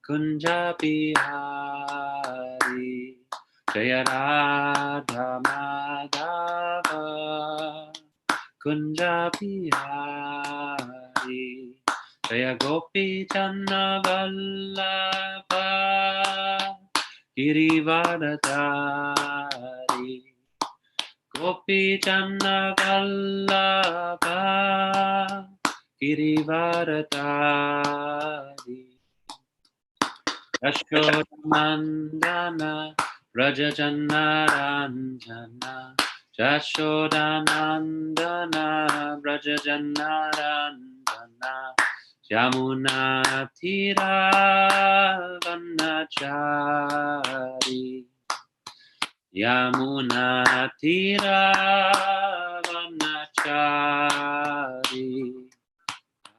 Kunja Bihari, Jaya Radha Madhava, Kunja Bihari, Jaya Gopi Channa Vallabha, Girivaradari, Gopi Channa Vallabha, Girivaradari. Yashodhanandana Brajajanaranjana Yashodhanandana Brajajanaranjana Yamuna Tiravanachari Yamuna Tiravanachari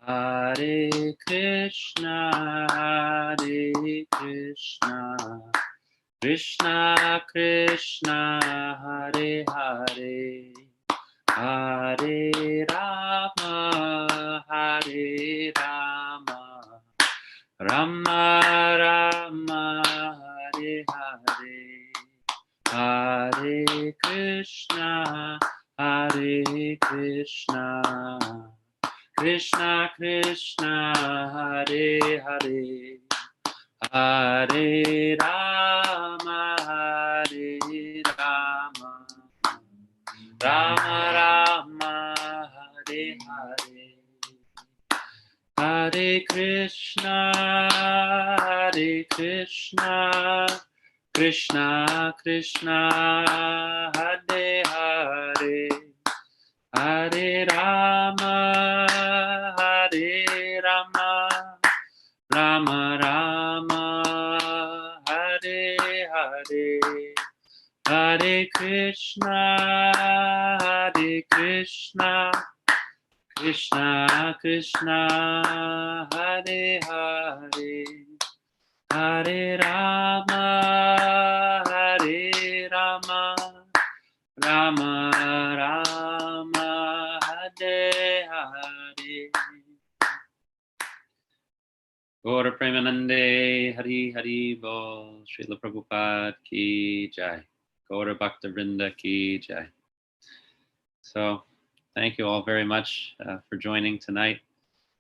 Hare Krishna, Krishna Krishna, Hare Hare, Hare Rama, Hare Rama, Rama Rama, Hare Hare, Hare Krishna, Hare Krishna. Krishna Krishna Hare Hare Hare Rama Hare Rama Rama Rama Hare Hare Hare Krishna Krishna Krishna Hare Hare Hare Rama, Hare Rama, Rama Rama, Hare Hare, Hare Krishna, Krishna Krishna, Hare Hare, Hare Rama, Hare Rama, Rama Rama, Hare Hare. Gaura Premanande, Hari Hari Bol, Srila Prabhupada Ki Jai, Gaura Bhakta Vrinda Ki Jai. So, thank you all very much for joining tonight.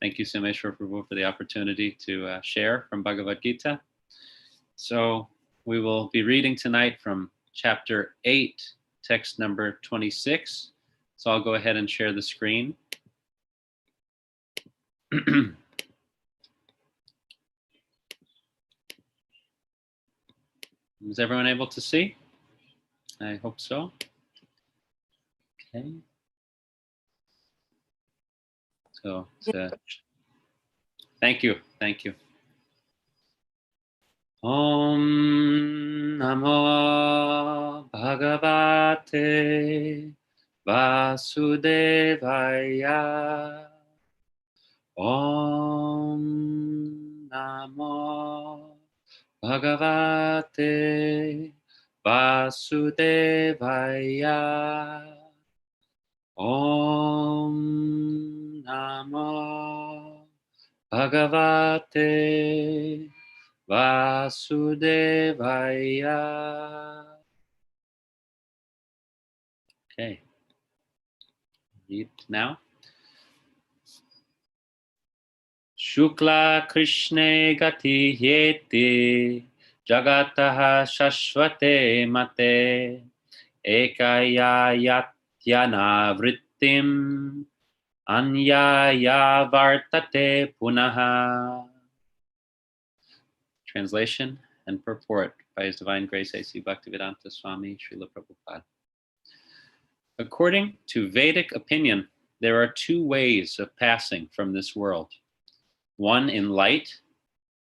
Thank you, Someshwar Prabhu, for the opportunity to share from Bhagavad Gita. So, we will be reading tonight from chapter 8, text number 26. So I'll go ahead and share the screen. Is everyone able to see? I hope so. Okay. So, thank you. Om Namo Bhagavate Vasudevaya. Om Namo Bhagavate Vasudevaya. Om Namo Bhagavate Vasudevaya. Okay. Read now. Shukla Krishne Gati Yeti Jagataha Shashvate Mate Ekaya Yatyana Vrittim Anyaya Vartate Punaha. Translation and purport by His Divine Grace A.C. Bhaktivedanta Swami Srila Prabhupada. According to Vedic opinion, there are two ways of passing from this world. One in light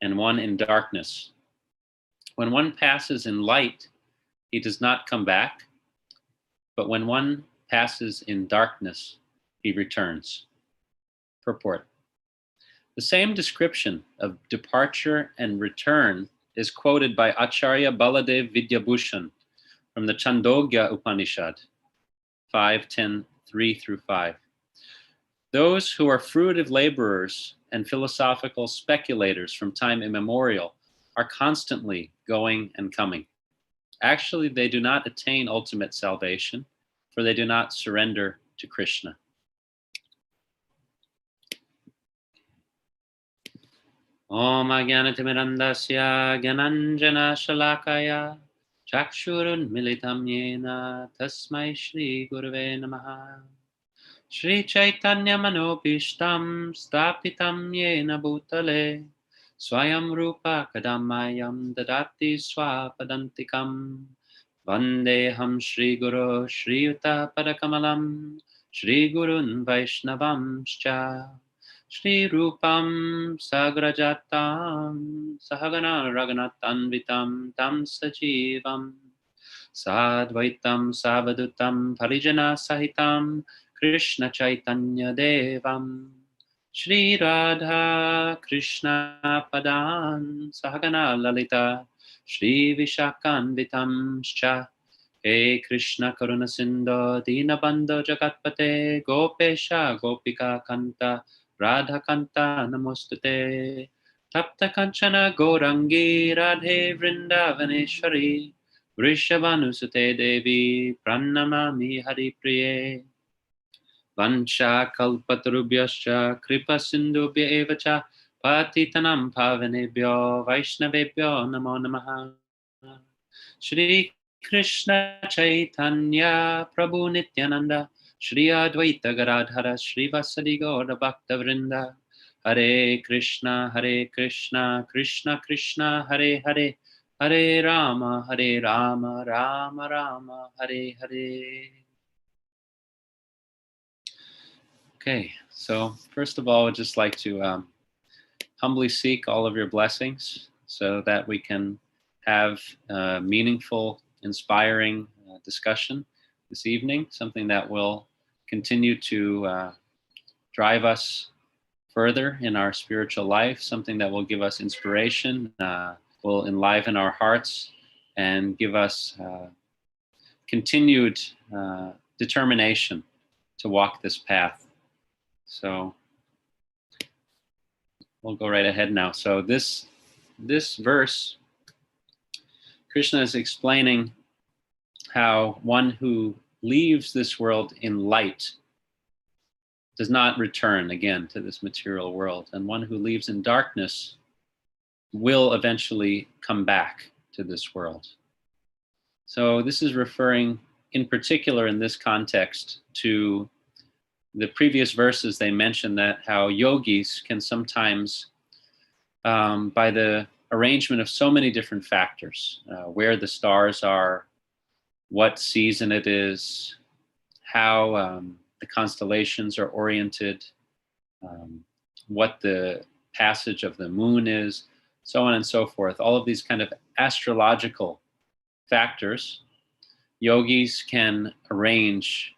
and one in darkness. When one passes in light, he does not come back, but when one passes in darkness, he returns. Purport. The same description of departure and return is quoted by Acharya Baladev Vidyabhushan from the Chandogya Upanishad, 5.10.3-5. Those who are fruitive laborers and philosophical speculators from time immemorial are constantly going and coming. Actually, they do not attain ultimate salvation, for they do not surrender to Krishna. Om Agyanatimirandasya Gyananjana Shalakaya Chakshurun Militam Yena Tasmai Shri Gurave Namaha Shri Chaitanya Manopishtam Stapitam Yena Bhutale Swayam Rupa Kadamayam Dadati Swapadantikam Vandeham Shri Guru Shri Yuta Padakamalam Shri Gurun Vaishnavamscha Shri Rupam Sagrajatam Sahagana Raganatanvitam Tam Sajivam Sadvaitam Savadutam Parijana Sahitam Krishna Chaitanya Devam Shri Radha Krishna Padan Sahagana Lalita Shri Vishakanvitam Scha He Krishna Karuna Sindhu Dinabandhu Jagatpate Gopesha Gopika Kanta Radha Kanta Namostute Tapta Kanchana Gorangi Radhe Vrindavaneshwari Vrishabhanusute Devi Pranamami Hari Priye Vancha Kalpatarubhyascha Kripa Sindhubhya Evacha Patitanam Pavanebhyo Vaishnavebhyo Namo Namaha Shri Krishna Chaitanya Prabhu Nityananda Shri Advaita Gadadhara Shri Vasadi Gaura Bhakta Vrinda Hare Krishna Krishna Krishna Hare Hare Hare Rama Rama Rama Hare Hare. Okay, so first of all, I'd just like to humbly seek all of your blessings so that we can have a meaningful, inspiring discussion this evening, something that will continue to drive us further in our spiritual life, something that will give us inspiration, will enliven our hearts, and give us continued determination to walk this path. So we'll go right ahead now. So this verse, Krishna is explaining how one who leaves this world in light does not return again to this material world, and one who leaves in darkness will eventually come back to this world. So this is referring in particular in this context to the previous verses. They mention that how yogis can sometimes, by the arrangement of so many different factors, where the stars are, what season it is, how the constellations are oriented, what the passage of the moon is, so on and so forth. All of these kind of astrological factors, yogis can arrange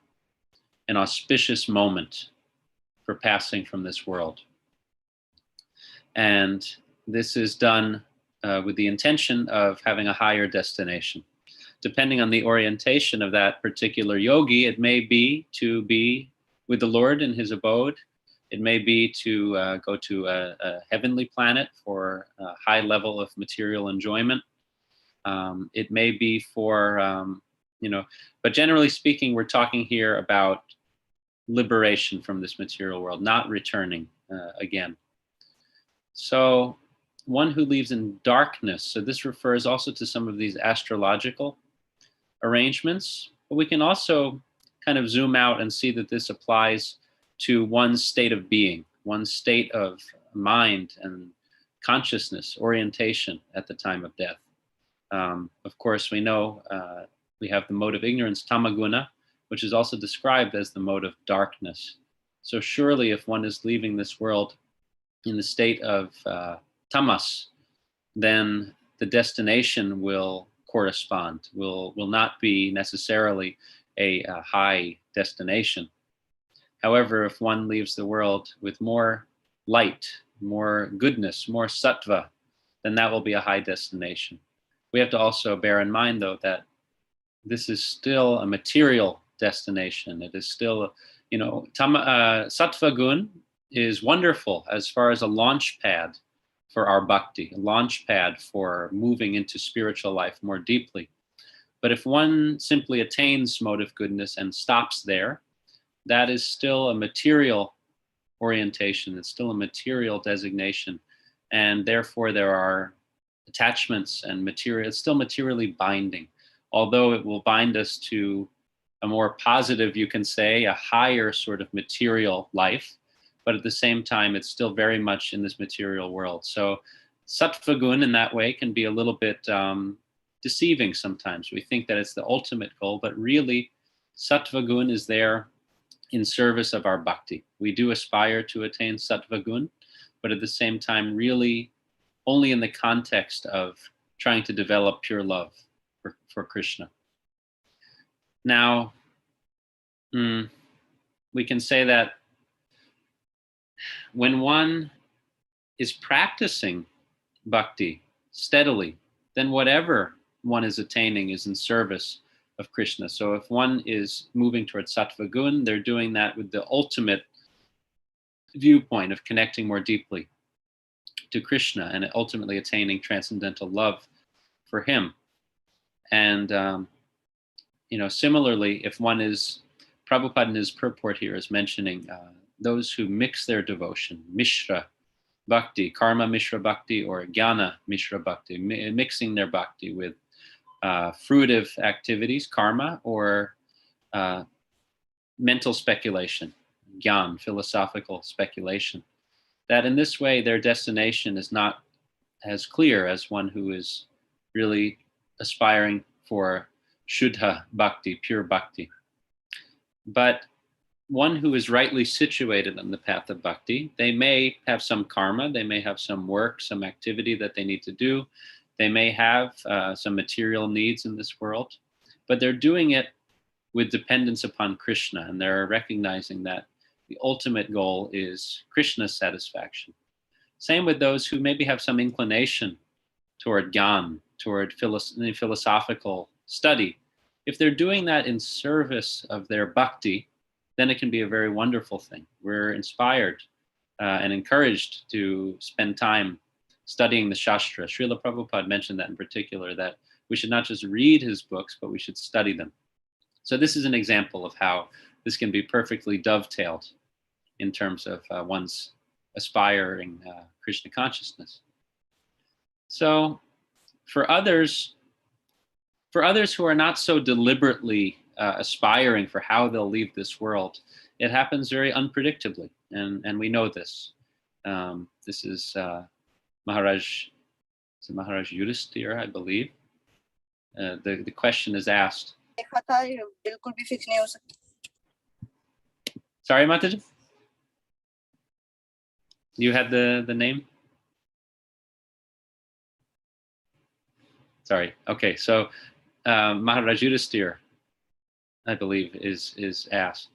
an auspicious moment for passing from this world. And this is done with the intention of having a higher destination. Depending on the orientation of that particular yogi, it may be to be with the Lord in his abode. It may be to go to a heavenly planet for a high level of material enjoyment. It may be for, but generally speaking, we're talking here about liberation from this material world, not returning again. So one who lives in darkness, so this refers also to some of these astrological arrangements, but we can also kind of zoom out and see that this applies to one's state of being, one's state of mind and consciousness, orientation at the time of death. Of course, we know we have the mode of ignorance, tamaguna, which is also described as the mode of darkness. So surely if one is leaving this world in the state of tamas, then the destination will correspond, will not be necessarily a high destination. However, if one leaves the world with more light, more goodness, more sattva, then that will be a high destination. We have to also bear in mind, though, that this is still a material destination. It is still, sattva gun is wonderful as far as a launch pad for our bhakti, a launch pad for moving into spiritual life more deeply. But if one simply attains motive goodness and stops there, that is still a material orientation. It's still a material designation. And therefore there are attachments and material. It's still materially binding, although it will bind us to a more positive, you can say, a higher sort of material life. But at the same time, it's still very much in this material world. So sattva gun in that way can be a little bit deceiving sometimes. We think that it's the ultimate goal, but really sattva gun is there in service of our bhakti. We do aspire to attain sattva gun, but at the same time, really only in the context of trying to develop pure love for Krishna. Now, we can say that when one is practicing bhakti steadily, then whatever one is attaining is in service of Krishna. So if one is moving towards sattva gun, they're doing that with the ultimate viewpoint of connecting more deeply to Krishna and ultimately attaining transcendental love for him. And similarly, if one is, Prabhupada in his purport here is mentioning those who mix their devotion, mishra bhakti, karma mishra bhakti, or jnana mishra bhakti, mixing their bhakti with fruitive activities, karma, or mental speculation, gyan, philosophical speculation, that in this way their destination is not as clear as one who is really aspiring for shuddha bhakti, pure bhakti. But one who is rightly situated on the path of bhakti, they may have some karma, they may have some work, some activity that they need to do, they may have some material needs in this world, but they're doing it with dependence upon Krishna, and they're recognizing that the ultimate goal is Krishna's satisfaction. Same with those who maybe have some inclination toward gyan, toward philosophical study. If they're doing that in service of their bhakti, then it can be a very wonderful thing. We're inspired and encouraged to spend time studying the Shastra. Srila Prabhupada mentioned that in particular, that we should not just read his books, but we should study them. So this is an example of how this can be perfectly dovetailed in terms of one's aspiring Krishna consciousness. So for others who are not so deliberately aspiring for how they'll leave this world, it happens very unpredictably, and we know this. This is Maharaj Yudhisthira, I believe. The question is asked. Sorry, Mataji? You had the name? Sorry. Okay, so Maharaj Yudhisthira, I believe, is asked,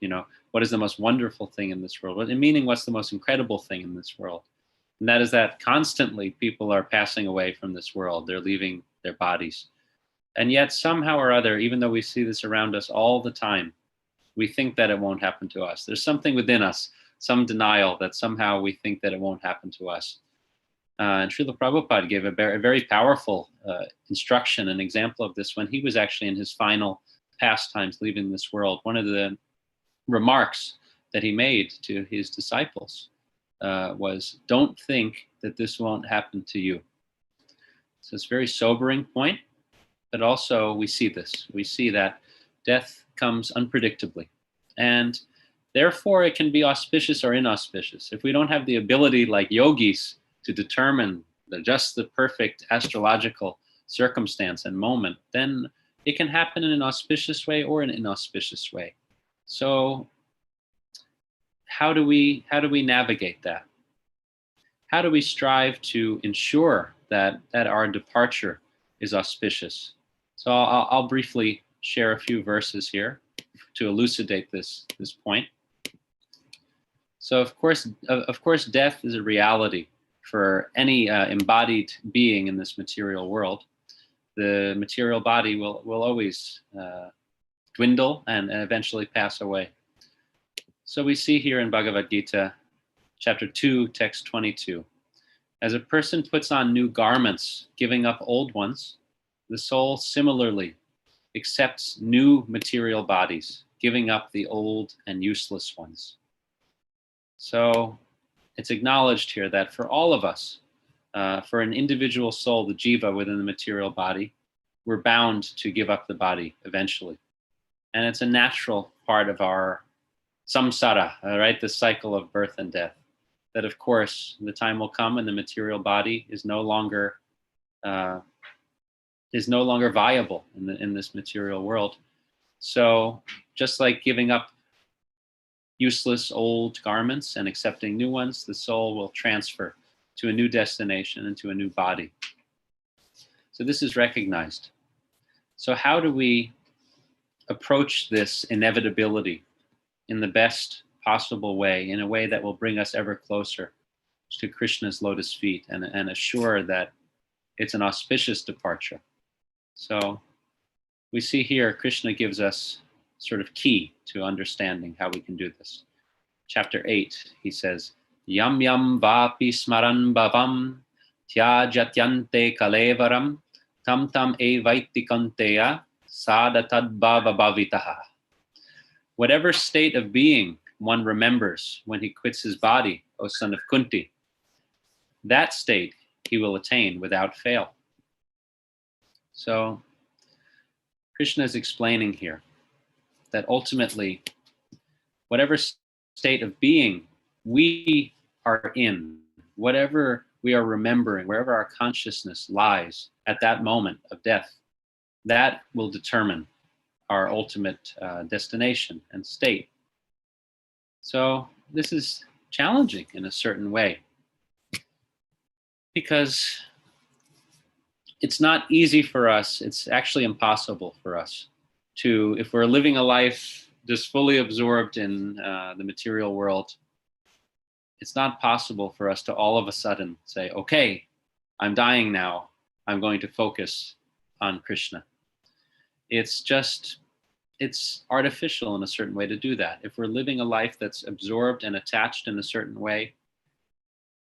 what is the most wonderful thing in this world? Meaning, what's the most incredible thing in this world? And that is that constantly people are passing away from this world. They're leaving their bodies. And yet somehow or other, even though we see this around us all the time, we think that it won't happen to us. There's something within us, some denial that somehow we think that it won't happen to us. And Srila Prabhupada gave a very powerful instruction, an example of this when he was actually in his final pastimes leaving this world. One of the remarks that he made to his disciples was, don't think that this won't happen to you. So it's a very sobering point, but also we see this. We see that death comes unpredictably. And therefore it can be auspicious or inauspicious. If we don't have the ability like yogis to determine just the perfect astrological circumstance and moment, then it can happen in an auspicious way or an inauspicious way. So how do we navigate that? How do we strive to ensure that our departure is auspicious? So I'll briefly share a few verses here to elucidate this point. So of course, death is a reality for any embodied being in this material world. The material body will always dwindle and eventually pass away. So we see here in Bhagavad Gita, chapter 2, text 22, As a person puts on new garments, giving up old ones, the soul similarly accepts new material bodies, giving up the old and useless ones. So it's acknowledged here that for all of us, for an individual soul, the jiva within the material body, we're bound to give up the body eventually. And it's a natural part of our samsara, right? The cycle of birth and death. That of course, the time will come and the material body is no longer viable in this material world. So just like giving up useless old garments and accepting new ones, the soul will transfer to a new destination and to a new body. So this is recognized. So how do we approach this inevitability in the best possible way, in a way that will bring us ever closer to Krishna's lotus feet and assure that it's an auspicious departure? So we see here Krishna gives us sort of key to understanding how we can do this. Chapter 8, he says, Yam yam vapi smaran bhavam tyajatyante kalevaram tam tam evaitikanteya sadatad bhava bhavitaha. Whatever state of being one remembers when he quits his body, O son of Kunti, that state he will attain without fail. So Krishna is explaining here that ultimately, whatever state of being we are in, whatever we are remembering, wherever our consciousness lies at that moment of death, that will determine our ultimate destination and state. So this is challenging in a certain way, because it's not easy for us, it's actually impossible for us to, if we're living a life just fully absorbed in the material world, it's not possible for us to all of a sudden say, okay, I'm dying now, I'm going to focus on Krishna. It's artificial in a certain way to do that. If we're living a life that's absorbed and attached in a certain way,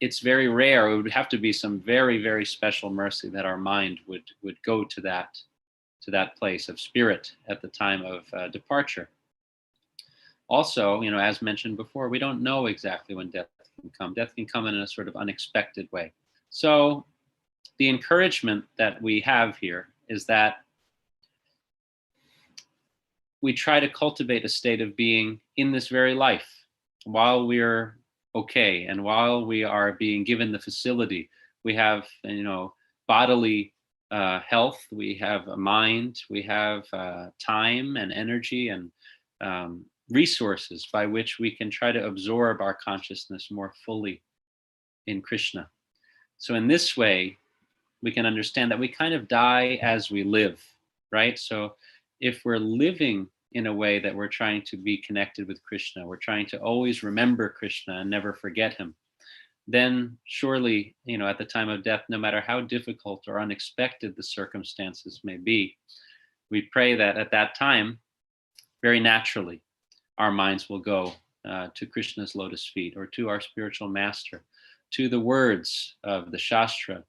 it's very rare. It would have to be some very, very special mercy that our mind would go to that place of spirit at the time of departure. Also, as mentioned before, we don't know exactly when death can come. Death can come in a sort of unexpected way. So the encouragement that we have here is that we try to cultivate a state of being in this very life while we're okay and while we are being given the facility. We have, bodily health, we have a mind, we have time and energy and resources by which we can try to absorb our consciousness more fully in Krishna. So in this way, we can understand that we kind of die as we live, right? So if we're living in a way that we're trying to be connected with Krishna, we're trying to always remember Krishna and never forget him, then surely, at the time of death, no matter how difficult or unexpected the circumstances may be, we pray that at that time, very naturally, our minds will go to Krishna's lotus feet, or to our spiritual master, to the words of the Shastra,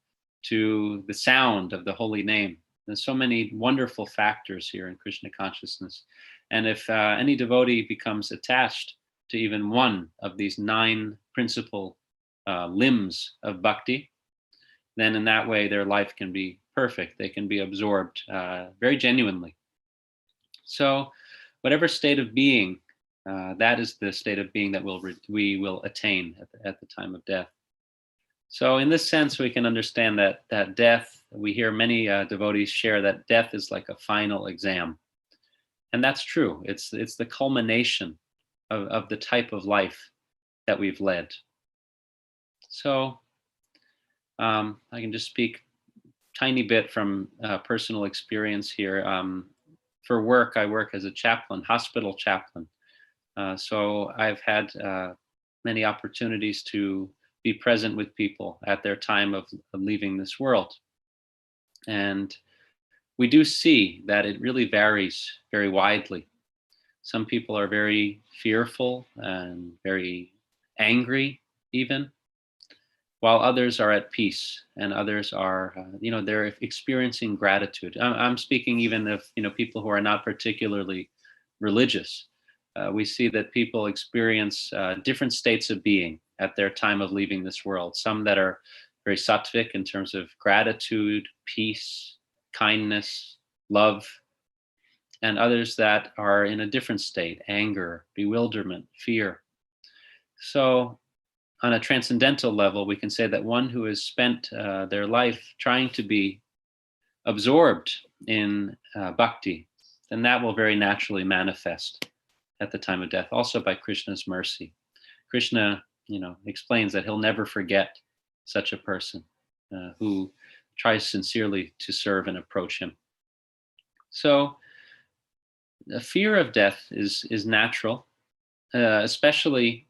to the sound of the holy name. There's so many wonderful factors here in Krishna consciousness. And if any devotee becomes attached to even one of these 9 principal limbs of bhakti, then in that way their life can be perfect. They can be absorbed very genuinely. So whatever state of being, that is the state of being that we will attain at the time of death. So in this sense, we can understand that death, we hear many devotees share that death is like a final exam. And that's true. It's the culmination of the type of life that we've led. So I can just speak a tiny bit from personal experience here. For work, I work as a chaplain, hospital chaplain. So I've had many opportunities to be present with people at their time of leaving this world. And we do see that it really varies very widely. Some people are very fearful and very angry even, while others are at peace, and others are, they're experiencing gratitude. I'm speaking even of, people who are not particularly religious. We see that people experience different states of being at their time of leaving this world. Some that are very sattvic in terms of gratitude, peace, kindness, love, and others that are in a different state: anger, bewilderment, fear. So, on a transcendental level, we can say that one who has spent their life trying to be absorbed in bhakti, then that will very naturally manifest at the time of death, also by Krishna's mercy. Krishna, explains that he'll never forget such a person who tries sincerely to serve and approach him. So, the fear of death is natural, especially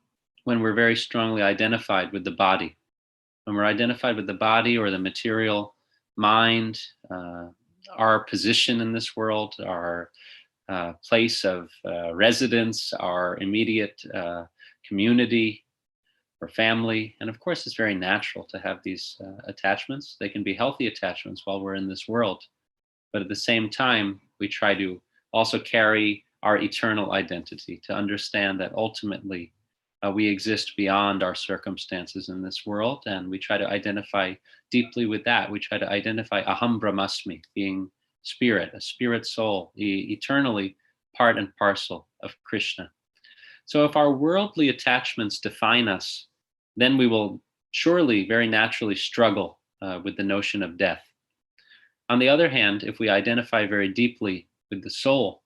when we're very strongly identified with the body. When we're identified with the body or the material mind, our position in this world, our place of residence, our immediate community or family. And of course, it's very natural to have these attachments. They can be healthy attachments while we're in this world. But at the same time, we try to also carry our eternal identity, to understand that ultimately we exist beyond our circumstances in this world, and we try to identify deeply with that. We try to identify aham brahmasmi, being spirit, a spirit soul, eternally part and parcel of Krishna. So if our worldly attachments define us, then we will surely very naturally struggle with the notion of death. On the other hand, if we identify very deeply with the soul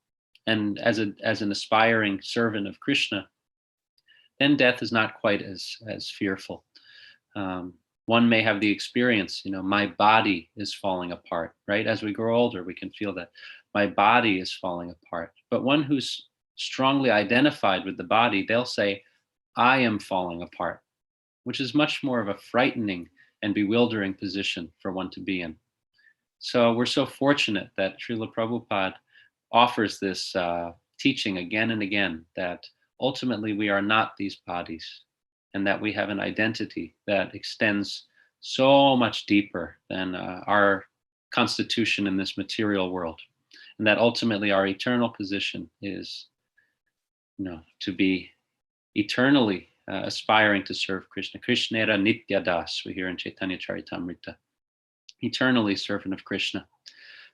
and as an aspiring servant of Krishna, then death is not quite as fearful. One may have the experience, my body is falling apart, right? As we grow older, we can feel that my body is falling apart. But one who's strongly identified with the body, they'll say, I am falling apart, which is much more of a frightening and bewildering position for one to be in. So we're so fortunate that Srila Prabhupada offers this teaching again and again, that ultimately we are not these bodies, and that we have an identity that extends so much deeper than our constitution in this material world, and that ultimately our eternal position is, to be eternally aspiring to serve Krishna. Krishnera Nitya Das, we hear in Chaitanya Charitamrita, eternally servant of Krishna.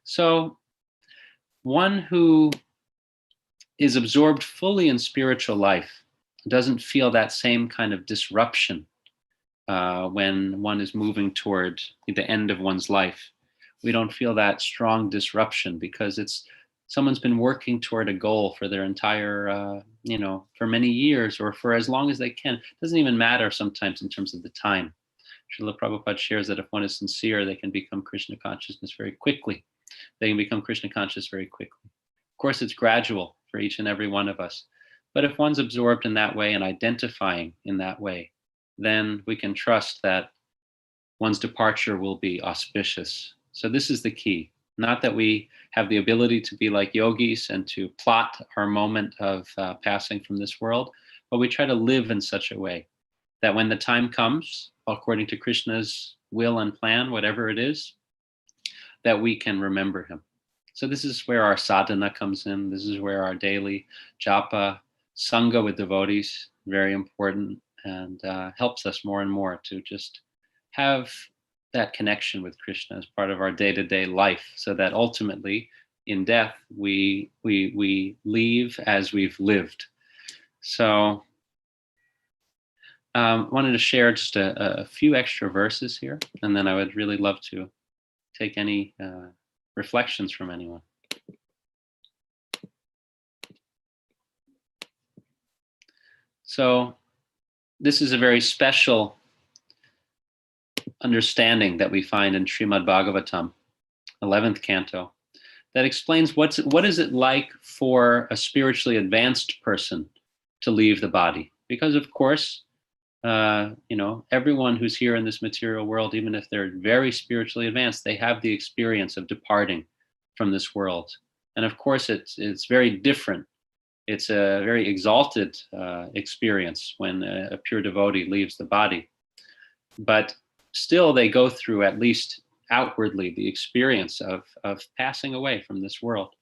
So one who is absorbed fully in spiritual life doesn't feel that same kind of disruption when one is moving toward the end of one's life. We don't feel that strong disruption because someone's been working toward a goal for their entire, for many years or for as long as they can. It doesn't even matter sometimes in terms of the time. Srila Prabhupada shares that if one is sincere, they can become Krishna consciousness very quickly. They can become Krishna conscious very quickly. Of course, it's gradual for each and every one of us. But if one's absorbed in that way and identifying in that way, then we can trust that one's departure will be auspicious. So this is the key. Not that we have the ability to be like yogis and to plot our moment of passing from this world, but we try to live in such a way that when the time comes, according to Krishna's will and plan, whatever it is, that we can remember him. So this is where our sadhana comes in. This is where our daily japa, sangha with devotees, very important, and helps us more and more to just have that connection with Krishna as part of our day-to-day life, so that ultimately in death we leave as we've lived. So wanted to share just a few extra verses here, and then I would really love to take any reflections from anyone. So this is a very special understanding that we find in Srimad Bhagavatam, 11th canto, that explains what is it like for a spiritually advanced person to leave the body. Because of course, everyone who's here in this material world, even if they're very spiritually advanced, they have the experience of departing from this world. And of course, it's very different. It's a very exalted experience when a pure devotee leaves the body. But still they go through, at least outwardly, the experience of passing away from this world.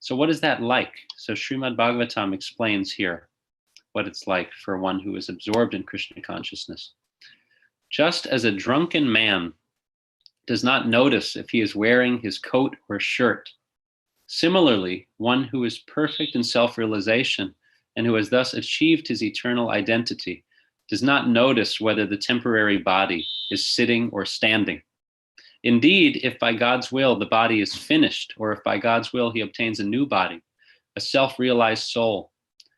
So what is that like? So Srimad Bhagavatam explains here what it's like for one who is absorbed in Krishna consciousness. Just as a drunken man does not notice if he is wearing his coat or shirt, similarly, one who is perfect in self-realization and who has thus achieved his eternal identity does not notice whether the temporary body is sitting or standing. Indeed, if by God's will the body is finished, or if by God's will he obtains a new body, a self-realized soul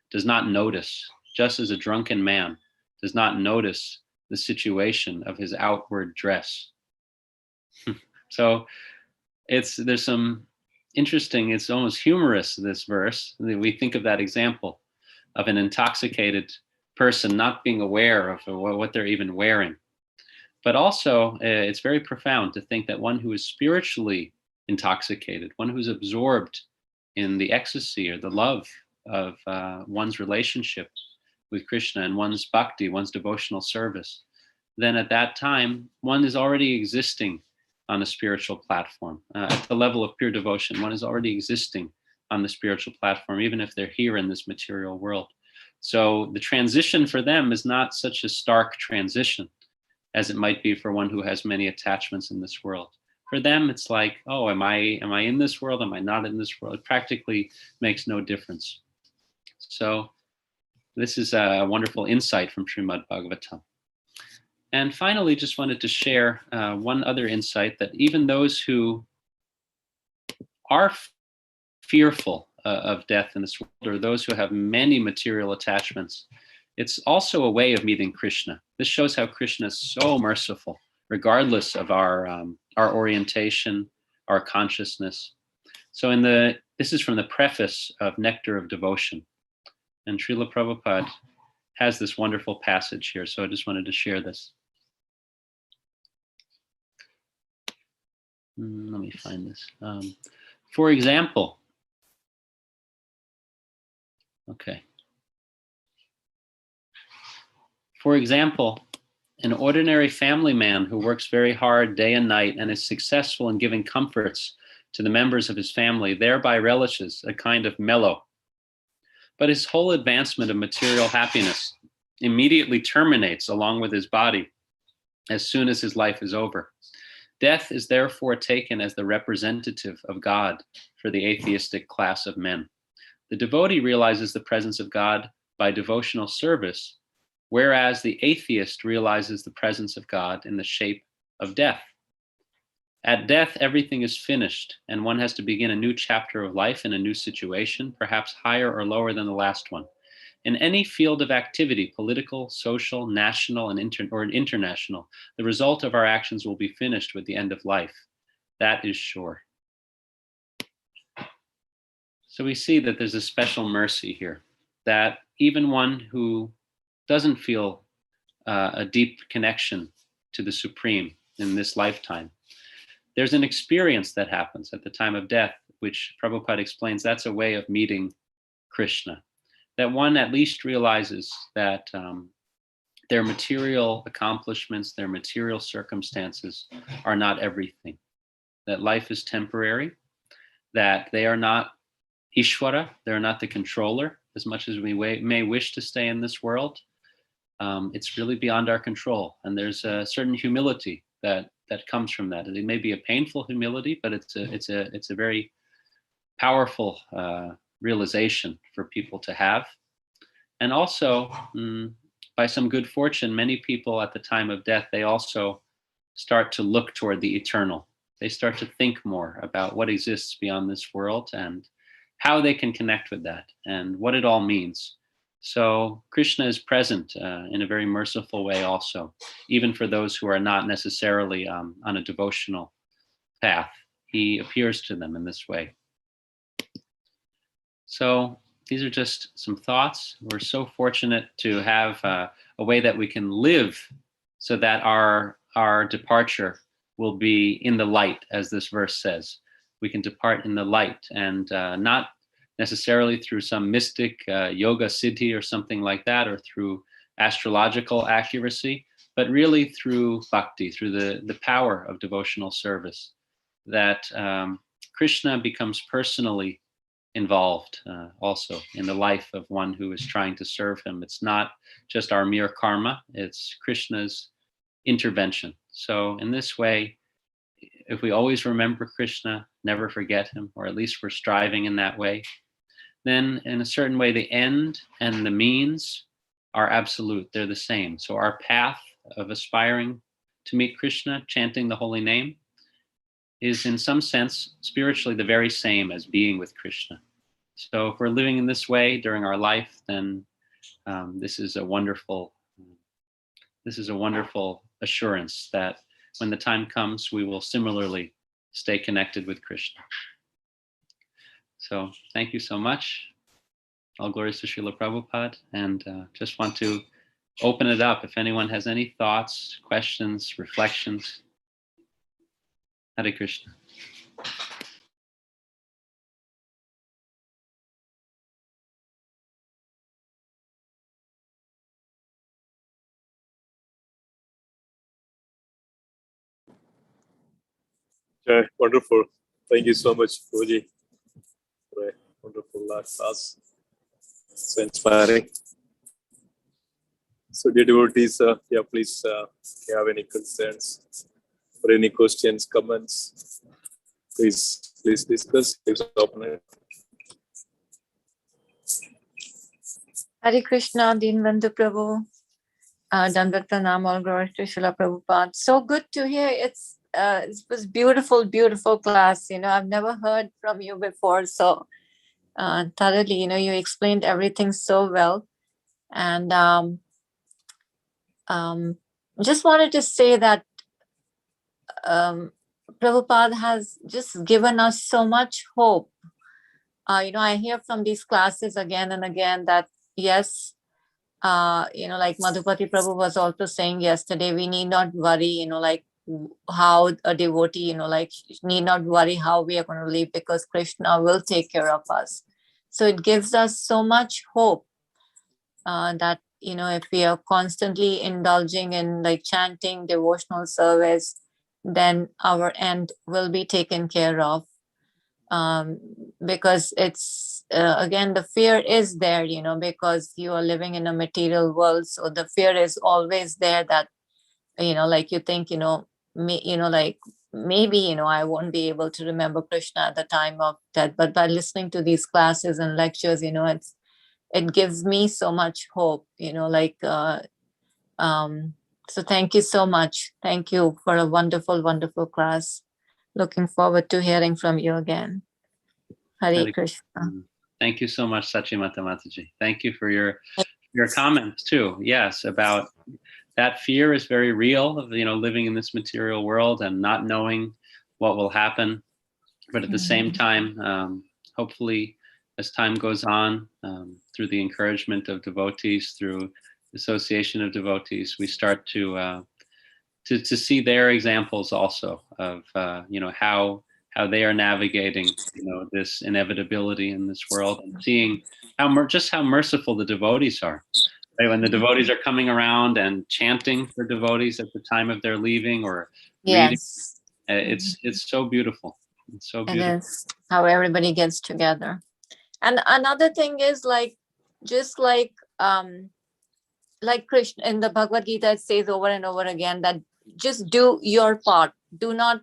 does not notice, just as a drunken man does not notice the situation of his outward dress. So there's some interesting, it's almost humorous, this verse. We think of that example of an intoxicated person not being aware of what they're even wearing. But also, it's very profound to think that one who is spiritually intoxicated, one who's absorbed in the ecstasy or the love of one's relationship with Krishna and one's bhakti, one's devotional service, then at that time, one is already existing on a spiritual platform. At the level of pure devotion, one is already existing on the spiritual platform, even if they're here in this material world. So the transition for them is not such a stark transition as it might be for one who has many attachments in this world. For them, it's like, oh, am I in this world? Am I not in this world? It practically makes no difference. So this is a wonderful insight from Srimad Bhagavatam. And finally, just wanted to share one other insight, that even those who are fearful of death in this world, or those who have many material attachments, it's also a way of meeting Krishna. This shows how Krishna is so merciful, regardless of our orientation, our consciousness. So this is from the preface of Nectar of Devotion. And Srila Prabhupada has this wonderful passage here, so I just wanted to share this. Let me find this. For example, an ordinary family man who works very hard day and night and is successful in giving comforts to the members of his family, thereby relishes a kind of mellow. But his whole advancement of material happiness immediately terminates along with his body as soon as his life is over. Death is therefore taken as the representative of God for the atheistic class of men. The devotee realizes the presence of God by devotional service, whereas the atheist realizes the presence of God in the shape of death. At death, everything is finished, and one has to begin a new chapter of life in a new situation, perhaps higher or lower than the last one. In any field of activity, political, social, national, and international, the result of our actions will be finished with the end of life. That is sure. So we see that there's a special mercy here, that even one who doesn't feel a deep connection to the Supreme in this lifetime, there's an experience that happens at the time of death, which Prabhupada explains that's a way of meeting Krishna. That one at least realizes that their material accomplishments, their material circumstances are not everything. That life is temporary, that they are not Ishvara, they're not the controller, as much as we may wish to stay in this world. It's really beyond our control. And there's a certain humility that comes from that. It may be a painful humility, but it's a very powerful realization for people to have. And also, by some good fortune, many people at the time of death, they also start to look toward the eternal. They start to think more about what exists beyond this world and how they can connect with that and what it all means. So Krishna is present in a very merciful way also, even for those who are not necessarily on a devotional path. He appears to them in this way. So these are just some thoughts. We're so fortunate to have a way that we can live so that our departure will be in the light, as this verse says. We can depart in the light, and not necessarily through some mystic yoga siddhi or something like that, or through astrological accuracy, but really through bhakti, through the power of devotional service, that Krishna becomes personally involved also in the life of one who is trying to serve him. It's not just our mere karma, it's Krishna's intervention. So in this way, if we always remember Krishna, never forget him, or at least we're striving in that way, then in a certain way, the end and the means are absolute. They're the same. So our path of aspiring to meet Krishna, chanting the holy name, is in some sense spiritually the very same as being with Krishna. So if we're living in this way during our life, then this is a wonderful assurance that when the time comes, we will similarly stay connected with Krishna. So thank you so much. All glories to Srila Prabhupada. And just want to open it up. If anyone has any thoughts, questions, reflections. Hare Krishna. Yeah, wonderful. Thank you so much, Fuji, for a wonderful last class. So inspiring. So, dear devotees, please, if you have any concerns or any questions, comments, please discuss. Please open it. Hare Krishna, Dinabandhu Prabhu, Dandavat Pranam, all glories to Srila Prabhupada. So good to hear. It was beautiful, beautiful class. I've never heard from you before. So thoroughly, you explained everything so well. And just wanted to say that Prabhupada has just given us so much hope. I hear from these classes again and again that, yes, like Madhupati Prabhu was also saying yesterday, we need not worry, like how a devotee, need not worry how we are going to live, because Krishna will take care of us. So it gives us so much hope that, if we are constantly indulging in like chanting, devotional service, then our end will be taken care of. Because it's, again, the fear is there, because you are living in a material world. So the fear is always there that, like you think, maybe, I won't be able to remember Krishna at the time of death. But by listening to these classes and lectures, it gives me so much hope, so thank you so much. Thank you for a wonderful, wonderful class. Looking forward to hearing from you again. Hare Krishna. Thank you so much, Sachimata Mataji. Thank you for your comments too. Yes, about that fear is very real of, living in this material world and not knowing what will happen. But at the same time, hopefully, as time goes on, through the encouragement of devotees, through association of devotees, we start to see their examples also of how they are navigating this inevitability in this world, and seeing how merciful the devotees are. Right? When the devotees are coming around and chanting for devotees at the time of their leaving or reading, it's so beautiful. It's so beautiful. It is how everybody gets together. And another thing is just like Krishna in the Bhagavad Gita, it says over and over again that just do your part. Do not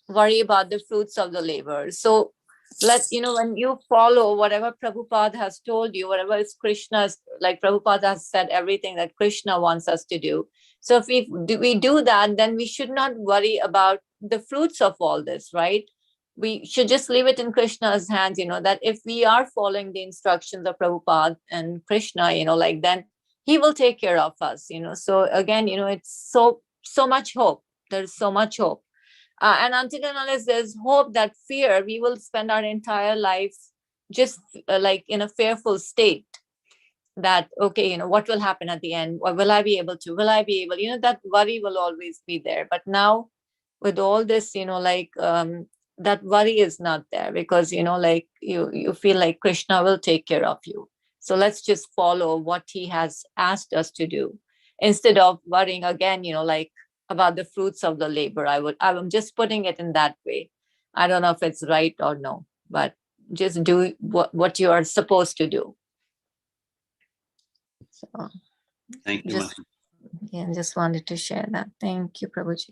worry about the fruits of the labor. So when you follow whatever Prabhupada has told you, whatever is Krishna's, like Prabhupada has said everything that Krishna wants us to do. So if we do that, then we should not worry about the fruits of all this, right? We should just leave it in Krishna's hands, that if we are following the instructions of Prabhupada and Krishna, then he will take care of us, So again, it's so much hope. There's so much hope. And until and unless there's hope, that fear, we will spend our entire lives just in a fearful state that, okay, what will happen at the end? Or will I be able? That worry will always be there. But now with all this, that worry is not there, because, you feel like Krishna will take care of you. So let's just follow what he has asked us to do. instead of worrying again, like about the fruits of the labor. I'm just putting it in that way. I don't know if it's right or no, but just do what you are supposed to do. So Thank you, just, just wanted to share that. Thank you, Prabhuji.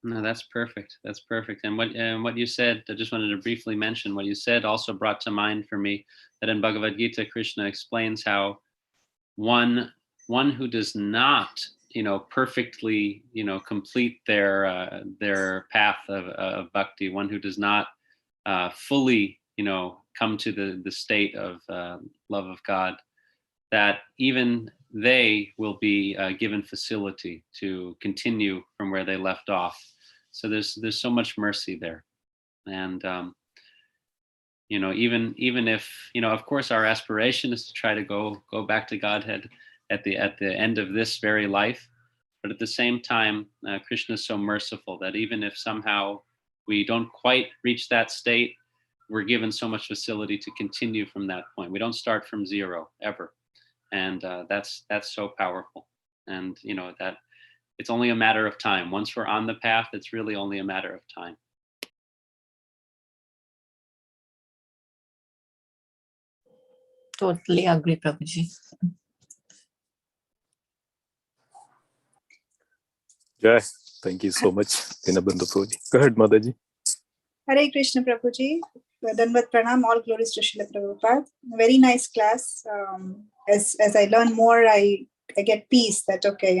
No, that's perfect. That's perfect. And what you said, I just wanted to briefly mention what you said also brought to mind for me that in Bhagavad Gita, Krishna explains how one who does not, perfectly, complete their path of bhakti, one who does not fully, come to the state of love of God, that even they will be given facility to continue from where they left off. So there's so much mercy there, and even if of course our aspiration is to try to go back to Godhead at the end of this very life, but at the same time, Krishna is so merciful that even if somehow we don't quite reach that state, we're given so much facility to continue from that point. We don't start from zero ever. And that's so powerful. And that it's only a matter of time. Once we're on the path, it's really only a matter of time. Totally agree, Prabhuji. Yeah, thank you so much, Dinabandhu Prabhuji. Go ahead, Mataji. Hare Krishna Prabhuji. Dandavat Pranam, all glories to Srila Prabhupada. Very nice class. As I learn more, I get peace that, okay,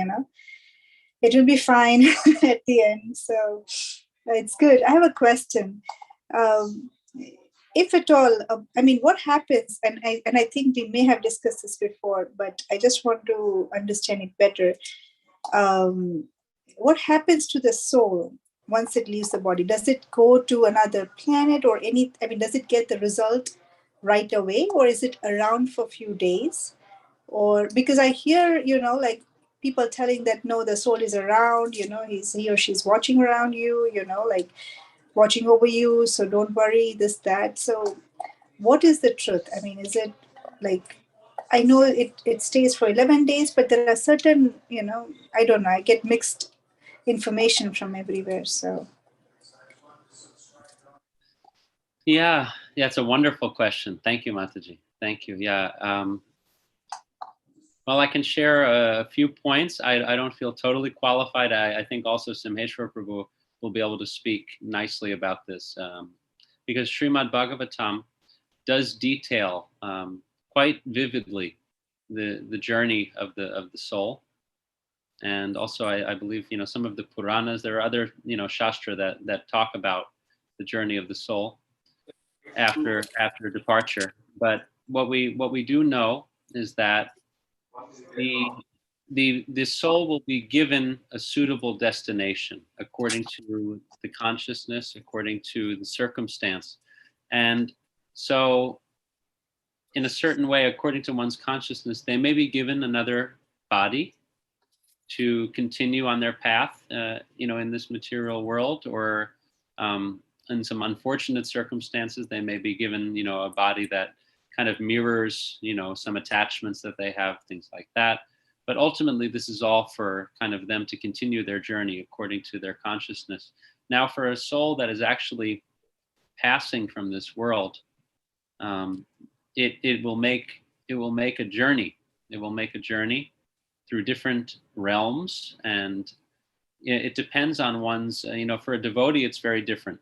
it will be fine at the end. So it's good. I have a question. If at all, what happens, and I think we may have discussed this before, but I just want to understand it better. What happens to the soul once it leaves the body? Does it go to another planet or does it get the result right away, or is it around for a few days? Or because I hear, like people telling that, no, the soul is around, he or she's watching around you, like watching over you. So don't worry, this, that. So what is the truth? Is it like, I know it stays for 11 days, but there are certain, I don't know, I get mixed information from everywhere. So Yeah, it's a wonderful question. Thank you, Mataji. Thank you. Yeah. Well, I can share a few points. I don't feel totally qualified. I think also Simheshwar Prabhu will be able to speak nicely about this, because Srimad Bhagavatam does detail quite vividly the journey of the soul. And also, I believe, some of the Puranas, there are other, Shastra that talk about the journey of the soul after departure. But what we do know is that the soul will be given a suitable destination according to the consciousness, according to the circumstance. And so in a certain way, according to one's consciousness, they may be given another body to continue on their path, in this material world, or in some unfortunate circumstances, they may be given, a body that kind of mirrors, some attachments that they have, things like that. But ultimately, this is all for kind of them to continue their journey according to their consciousness. Now, for a soul that is actually passing from this world, it will make a journey. It will make a journey through different realms, and it depends on one's. For a devotee, it's very different.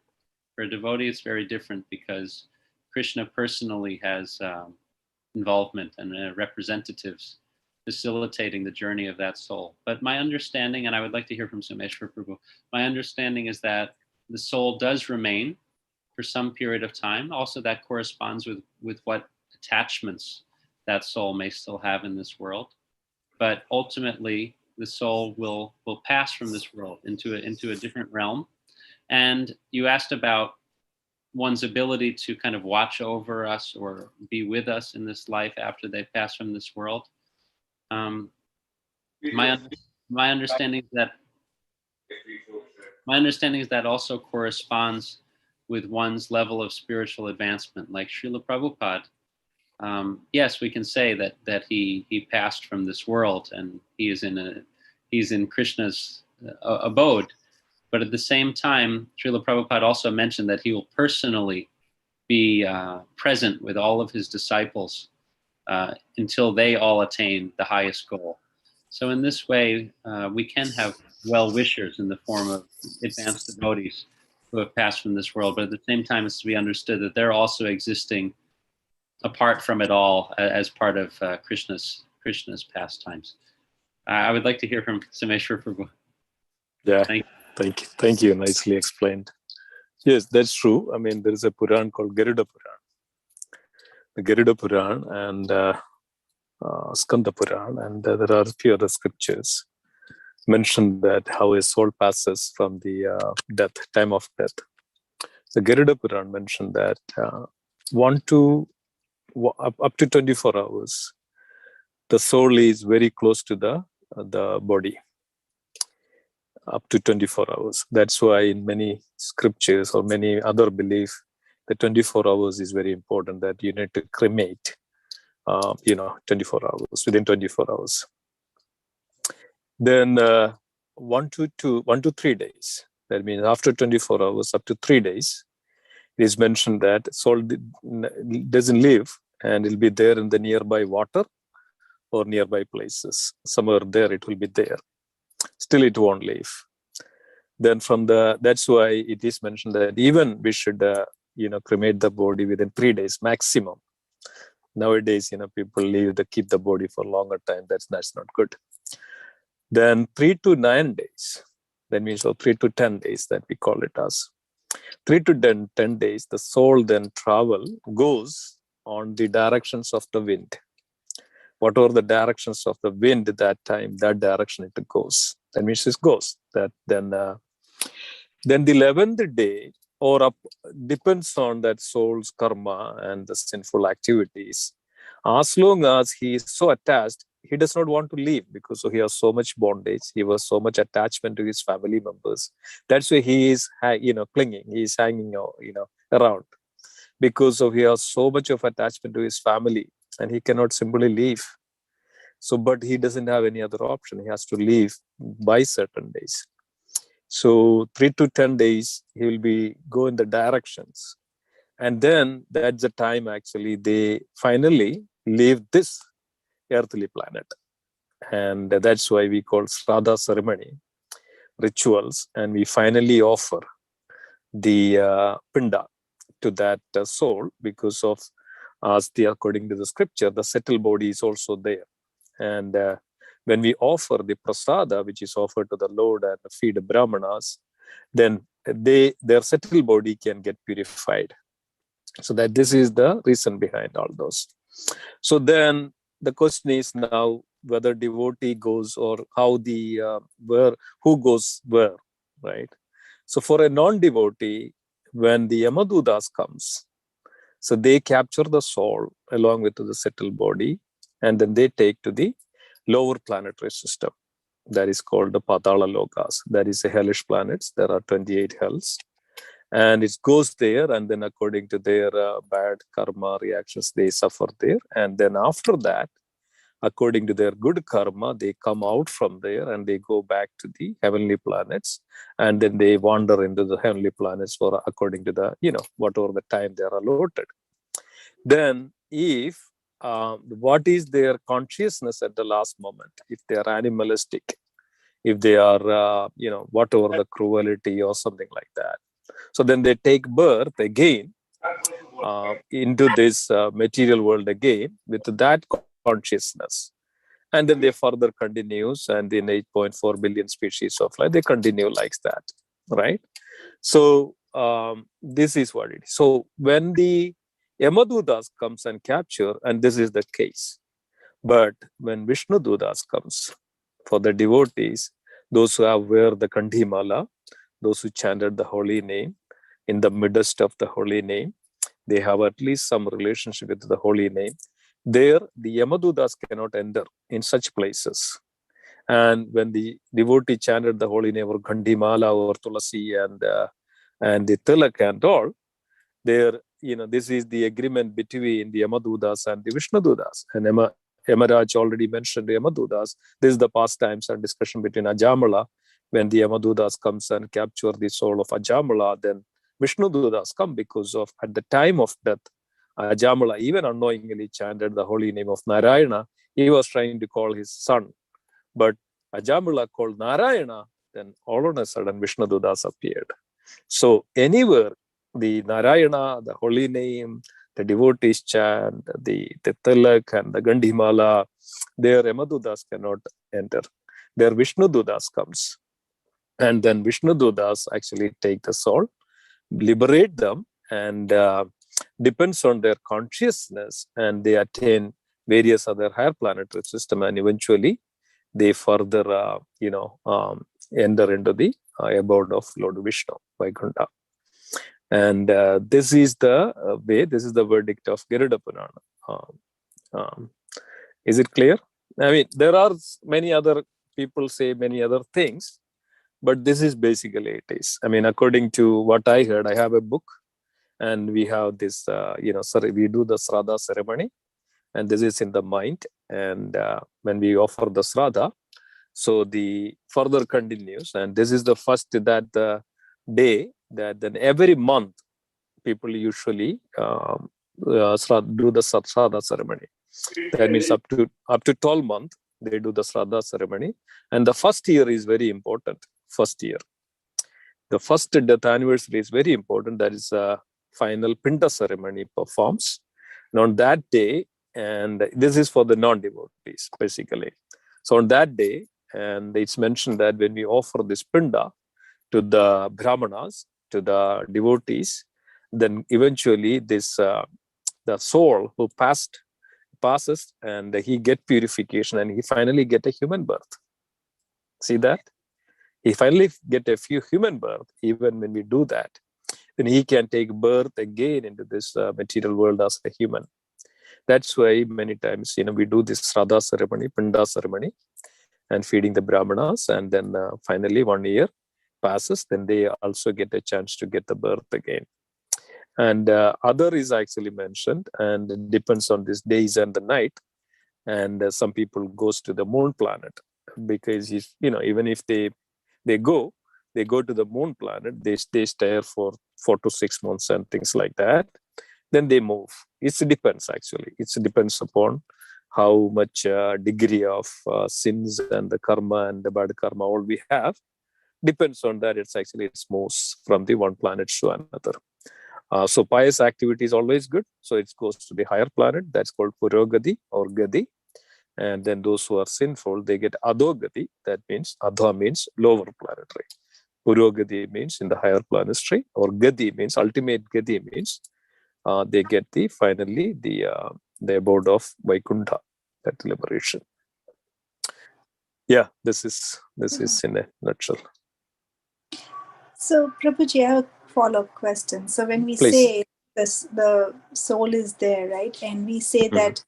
For a devotee, it's very different because Krishna personally has involvement and representatives facilitating the journey of that soul. But my understanding, and I would like to hear from Someshwar Prabhu, my understanding is that the soul does remain for some period of time. Also, that corresponds with what attachments that soul may still have in this world. But ultimately, the soul will pass from this world into a different realm. And you asked about one's ability to kind of watch over us or be with us in this life after they pass from this world. My understanding is that also corresponds with one's level of spiritual advancement. Like Srila Prabhupada, yes, we can say that he passed from this world and he is in he's in Krishna's abode. But at the same time, Srila Prabhupada also mentioned that he will personally be present with all of his disciples until they all attain the highest goal. So in this way, we can have well-wishers in the form of advanced devotees who have passed from this world, but at the same time, it's to be understood that they're also existing apart from it all as part of Krishna's pastimes. I would like to hear from Someshwar Prabhu. Yeah, Thank you. Nicely explained. Yes, that's true. I mean, there is a Puran called Garuda Puran. The Garuda Puran and Skanda Puran, and there are a few other scriptures mention that how a soul passes from the time of death. The Garuda Puran mentioned that up to 24 hours, the soul is very close to the body. Up to 24 hours. That's why in many scriptures or many other beliefs, the 24 hours is very important, that you need to cremate, 24 hours, within 24 hours. Then 1 to 3 days. That means after 24 hours, up to 3 days, it is mentioned that soul doesn't live and it'll be there in the nearby water or nearby places. Somewhere there, it will be there. Still, it won't live. Then that's why it is mentioned that even we should, cremate the body within 3 days maximum. Nowadays, people keep the body for longer time. That's not good. Then 3 to 9 days. That means 3 to 10 days that we call it as. 3 to 10 days, the soul then goes on the directions of the wind. Whatever the directions of the wind at that time, that direction it goes. That means it goes. Then the 11th day, or up, depends on that soul's karma and the sinful activities. As long as he is so attached, he does not want to leave because he has so much bondage. He has so much attachment to his family members. That's why he is, clinging. He is hanging, around because he has so much of attachment to his family, and he cannot simply leave. So, but he doesn't have any other option. He has to leave by certain days. So 3 to 10 days, he will go in the directions. And then that's the time actually they finally leave this earthly planet. And that's why we call Shraddha ceremony, rituals. And we finally offer the pinda to that soul because of, according to the scripture, the settled body is also there. And when we offer the prasada, which is offered to the Lord and feed brahmanas, then their settled body can get purified. So that this is the reason behind all those. So then the question is now whether devotee goes or how who goes where, right? So for a non-devotee, when the Yamadutas comes, so they capture the soul along with the settled body, and then they take to the lower planetary system. That is called the Patala Lokas. That is the hellish planets. There are 28 hells. And it goes there, and then according to their bad karma reactions, they suffer there. And then after that, according to their good karma, they come out from there and they go back to the heavenly planets. And then they wander into the heavenly planets for according to the, whatever the time they are allotted. Then if what is their consciousness at the last moment, if they are animalistic, if they are, whatever the cruelty or something like that. So then they take birth again into this material world again with that consciousness. And then they further continues, and in 8.4 billion species of life, they continue like that, right? So this is what it is. So when the Yamadutas comes and capture, and this is the case. But when Vishnu Dudas comes, for the devotees, those who have wear the Kandhimala, those who chanted the holy name, in the midst of the holy name, they have at least some relationship with the holy name. There, the Yamadutas cannot enter in such places. And when the devotee chanted the holy name or Kandhimala or Tulasi and the Tilak and all, there, this is the agreement between the Yamadutas and the Vishnudutas. And Yamaraj already mentioned Yamadudas. This is the pastimes and discussion between Ajamala. When the Yamadudas comes and capture the soul of Ajamala, then Vishnu Dudas come because of at the time of death, Ajamala even unknowingly chanted the holy name of Narayana. He was trying to call his son, but Ajamala called Narayana. Then all of a sudden Vishnu Dudas appeared. So anywhere the Narayana, the holy name, the devotees chant, the Tilak and the Gandhimala, their Yamadudas cannot enter. Their Vishnu Dudas comes. And then Vishnu Dudas actually take the soul, liberate them, and depends on their consciousness, and they attain various other higher planetary system, and eventually they further, enter into the abode of Lord Vishnu, Vaikuntha. And this is the way, this is the verdict of Garuda Purana. Is it clear? I mean, there are many other people say many other things, but this is basically it is. I mean, according to what I heard, I have a book, and we have this, we do the Sraddha ceremony, and this is in the mind. And when we offer the Sraddha, so the further continues, and this is the first that the day that then every month people usually do the Sraddha ceremony. That means up to 12 months they do the Sraddha ceremony, and the first year is very important. First year, the first death anniversary is very important. That is a final Pinda ceremony performs, and on that day, and this is for the non-devotees basically. So on that day, and it's mentioned that when we offer this Pinda to the Brahmanas, to the devotees, then eventually this the soul who passes, and he get purification, and he finally get a human birth. See that? He finally get a few human birth. Even when we do that, then he can take birth again into this material world as a human. That's why many times, we do this Sraddha ceremony, Pinda ceremony, and feeding the Brahmanas, and then finally 1 year passes, then they also get a chance to get the birth again. And other is actually mentioned, and it depends on these days and the night. And some people goes to the moon planet, because even if they go to the moon planet, they stay there for 4 to 6 months and things like that. Then they move. It depends actually. It depends upon how much degree of sins and the karma and the bad karma all we have. Depends on that. It moves from the one planet to another. So pious activity is always good. So it goes to the higher planet. That's called Purogati or Gati. And then those who are sinful, they get Adhogati. That means Adha means lower planetary. Purogati means in the higher planetary, or Gati means ultimate Gati means they get finally the abode of Vaikuntha, that liberation. Yeah, this is in a nutshell. So, Prabhuji, I have a follow-up question. So, when we Please. say the soul is there, right, and we say that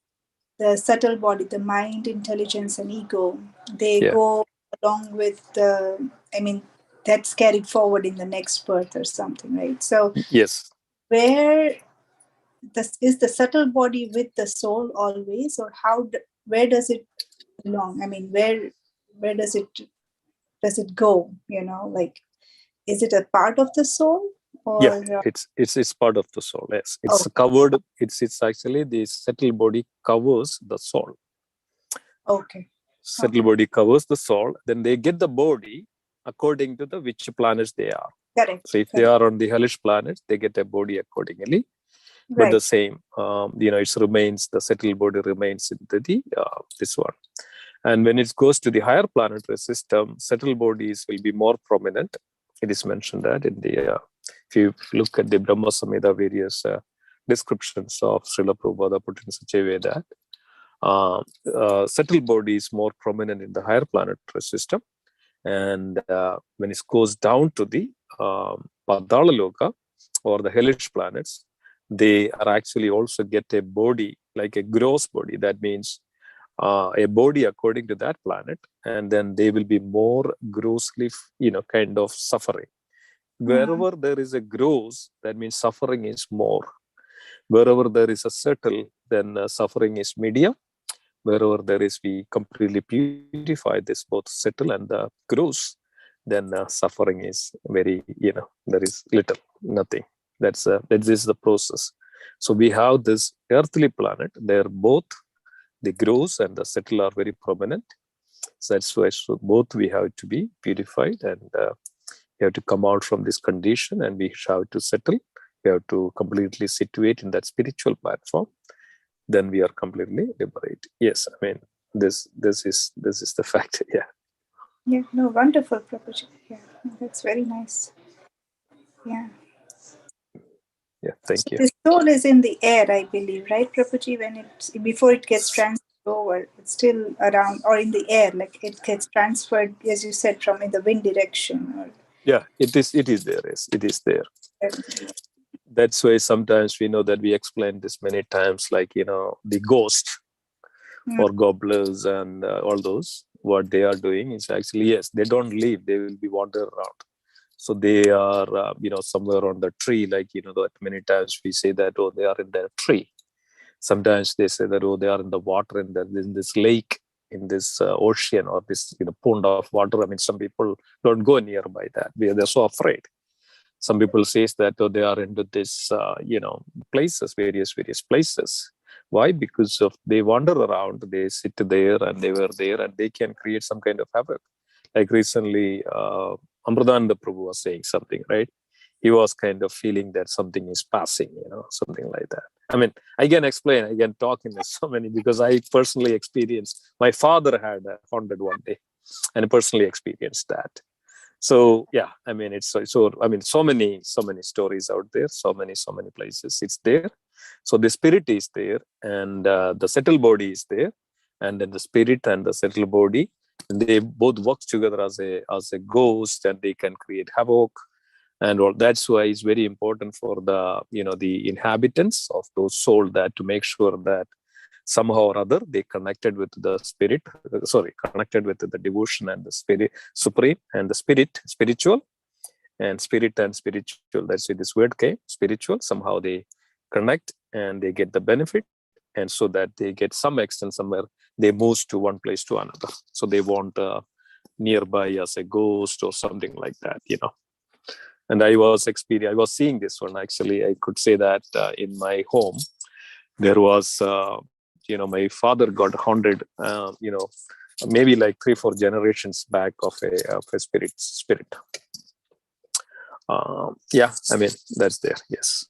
the subtle body, the mind, intelligence, and ego, they go along with that's carried forward in the next birth or something, right? So, yes, where is the subtle body with the soul always, or where does it belong? I mean, where does it go? Is it a part of the soul? Or it's part of the soul. Yes, it's covered. It's actually the subtle body covers the soul. Okay. Subtle body covers the soul. Then they get the body according to which planets they are. Correct. So if they are on the hellish planets, they get a body accordingly. But the same, it remains, the subtle body remains into this one. And when it goes to the higher planetary system, subtle bodies will be more prominent. It is mentioned that in the, if you look at the Brahma Samhita, various descriptions of Srila Prabhupada put in such a way that subtle body is more prominent in the higher planetary system. And when it goes down to the Padala Loka or the hellish planets, they are actually also get a body, like a gross body. That means a body according to that planet, and then they will be more grossly, kind of suffering. Wherever there is a gross, that means suffering is more. Wherever there is a subtle, then suffering is medium. Wherever there is, we completely purify this, both settle and grows, then suffering is very, there is little, nothing. That is the process. So we have this earthly planet, they're both the grows and the settle are very prominent. So that's why both we have to be purified, and we have to come out from this condition, and we have to settle. We have to completely situate in that spiritual platform. Then we are completely liberated. Yes, I mean this is the fact. Yeah. Yeah, no, wonderful, Prabhuji. Yeah, that's very nice. Yeah. Yeah, thank So you. the soul is in the air, I believe, right, Prabhuji? Before it gets transferred over, it's still around or in the air, like it gets transferred, as you said, from in the wind direction. Or Yeah, it is there. Yes, it is there. That's why sometimes we know that we explained this many times, like, the ghost or gobblers and all those, what they are doing is actually, yes, they don't leave, they will be wandering around. So they are, somewhere on the tree, like, that many times we say that, oh, they are in the tree. Sometimes they say that, oh, they are in the water, in this lake, in this ocean, or this, pond of water. I mean, some people don't go nearby that. They're so afraid. Some people says that, oh, they are into this, places, various places. Why? Because of they wander around, they sit there, and they were there, and they can create some kind of havoc. Like recently, Amrudananda Prabhu was saying something, right? He was kind of feeling that something is passing, something like that. I mean, I can explain, I can talk in so many, because I personally experienced, my father had haunted one day, and personally experienced that. So yeah, I mean, it's so I mean, so many stories out there, so many places it's there. So the spirit is there, and the settled body is there, and then the spirit and the settled body, they both work together as a ghost, and they can create havoc and all. That's why it's very important for the the inhabitants of those souls, that to make sure that somehow or other they connected with the spirit, connected with the devotion and the spirit supreme, and the spiritual, and spirit and spiritual, that's where this word came, spiritual. Somehow they connect and they get the benefit, and so that they get some extent, somewhere they move to one place to another. So they want nearby as a ghost or something like that, And I was seeing this one, actually. I could say that in my home there was my father got haunted, maybe like 3-4 generations back, of a spirit. Yeah, I mean, that's there. Yes.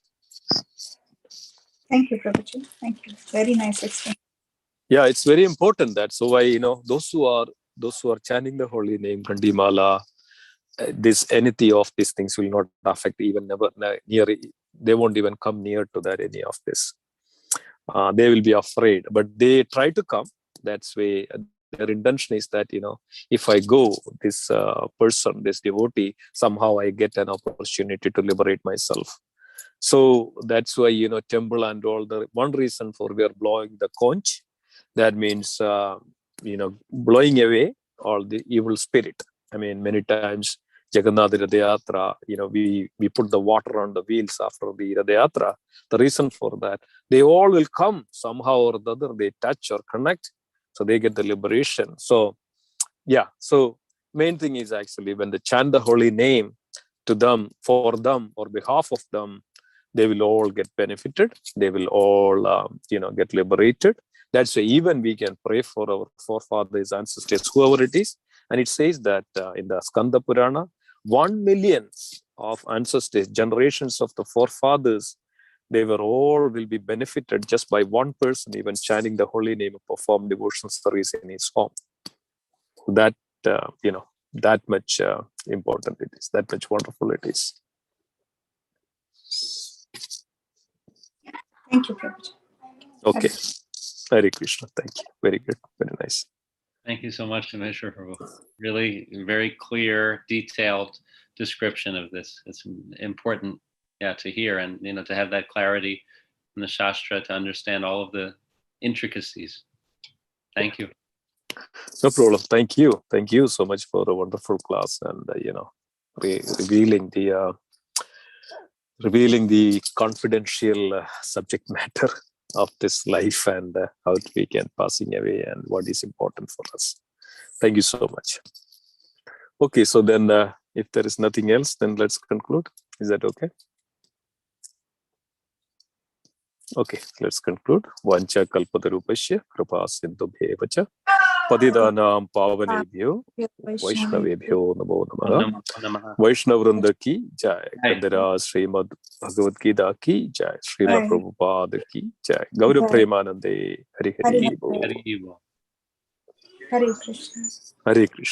Thank you, Prabhuji. Thank you. Very nice explanation. Yeah, it's very important that, so why, those who are chanting the holy name, Gandimala, anything of these things will not affect, even never near. They won't even come near to that, any of this. They will be afraid, but they try to come. That's way their intention is that, if I go, this person, this devotee, somehow I get an opportunity to liberate myself. So that's why, temple and all, the one reason for we are blowing the conch, that means blowing away all the evil spirit. I mean, many times Jagannath Radhayatra, we put the water on the wheels after the Radhayatra. The reason for that, they all will come somehow or the other, they touch or connect, so they get the liberation. So yeah, so main thing is actually when they chant the holy name to them, for them, or behalf of them, they will all get benefited. They will all, get liberated. That's why even we can pray for our forefathers, ancestors, whoever it is. And it says that in the Skanda Purana, 1 million of ancestors, generations of the forefathers, they were all will be benefited just by one person, even chanting the holy name, perform devotional service in his home. That, that much important it is, that much wonderful it is. Thank you, Prabhuji. Okay. Hare Krishna. Thank you. Very good. Very nice. Thank you so much, Mr. Prabhu. Really very clear, detailed description of this. It's important, to hear, and to have that clarity in the Shastra, to understand all of the intricacies. Thank you. No problem. Thank you. Thank you so much for a wonderful class, and revealing the confidential subject matter. of this life and how we can passing away and what is important for us. Thank you so much. Okay, so then if there is nothing else, then let's conclude. Is that okay? Okay, let's conclude. Vancha kalpatarupasya kripa sindhubheva cha patidanam pavanebhyo vaishnavebhyo namo namaha. Vaishnavrinda ki jai. Kandara Srimad Bhagavad Gita ki jai. Srila Prabhupada ki jai. Gaura Premanande. Hari Hari Bol. Hari Bol. Hare Krishna. Hare Krishna.